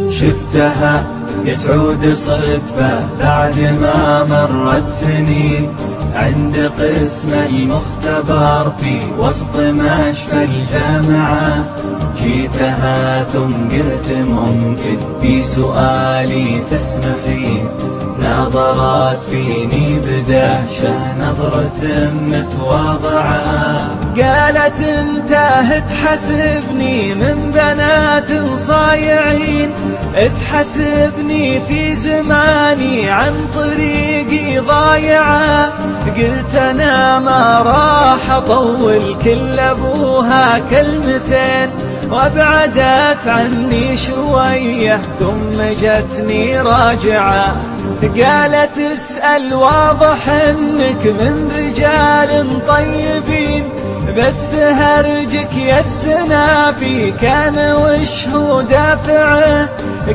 شفتها يا سعود صدفة بعد ما مرت سنين، عند قسم المختبر في وسط مشفى الجامعة. جيتها ثم قلت ممكن في سؤالي تسمحين، نظرت فيني بدهشة نظرة متواضعة، قالت انت تحسبني من بنات صايعين، تحسبني في زماني عن طريقي ضايعة. قلت انا ما راح اطول كل ابوها كلمتين، وابعدت عني شوية ثم جتني راجعة. قالت اسأل واضح انك من رجال طيبين، بس هرجك يا السنافي كان وش هو دافعه.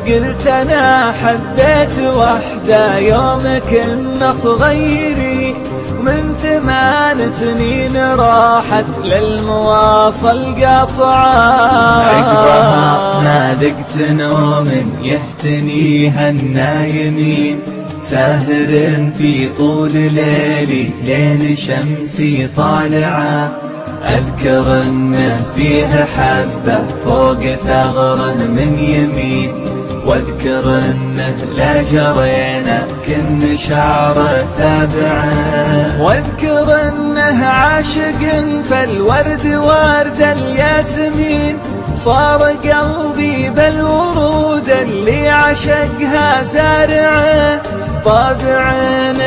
قلت انا حبيت وحدة يوم كنا صغيرين، من 8 سنين راحت للمواصل قطعة. عقبها ما ذقت نوم يهتنيها النايمين، ساهر في طول ليلي لين شمسي طالعة. أذكر أن فيها حبة فوق ثغر من يمين، واذكر أنه لا جرينا كن شعره تابعه، واذكر أنه عاشق فالورد ورد الياسمين. صار قلبي بالورود اللي عشقها زارعه، طابع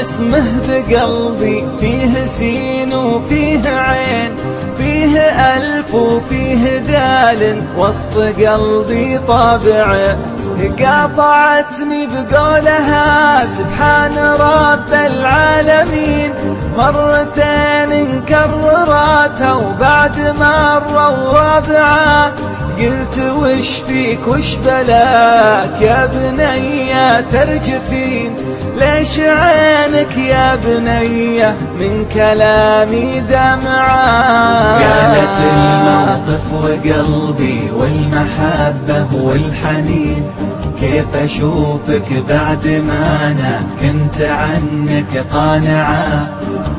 اسمه بقلبي فيه سين وفيه عين، فيه ألف وفيه دال وسط قلبي طابعه. قاطعتني بقولها سبحان رب العالمين، مرتين نكررتها وبعد مرة ورابعة. قلت وش فيك وش بلاك يا بنية ترجفين، ليش عينك يا بنية من كلامي دمعة. قالت الموقف وقلبي والمحبة والحنين، كيف أشوفك بعد ما أنا كنت عنك قانعة.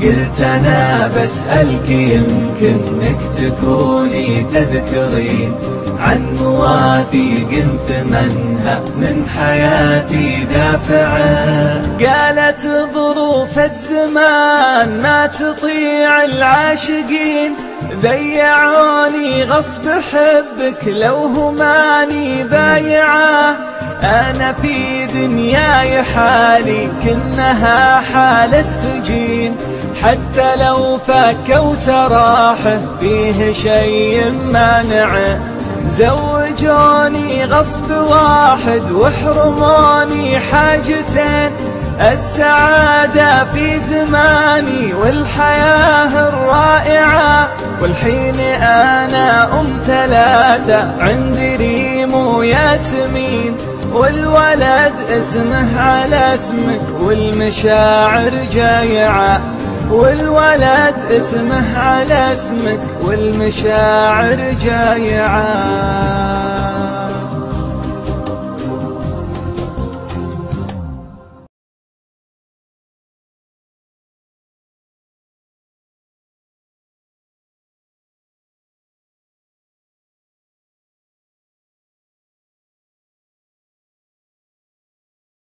قلت أنا بسألك يمكنك تكوني تذكرين عن مواثيق ثمنها من حياتي دافعة. قالت ظروف الزمان ما تطيع العاشقين، ضيعوني غصب حبك لو هماني بايعة. أنا في دنياي حالي كنها حال السجين، حتى لو فكوا سراحه فيه شيء مانعه. زوجوني غصب واحد وحرموني حاجتين، السعادة في زماني والحياة الرائعة. والحين أنا 3 عندي ريم وياسمين، والولد اسمه على اسمك والمشاعر جايعة، والولد اسمه على اسمك والمشاعر جايعة.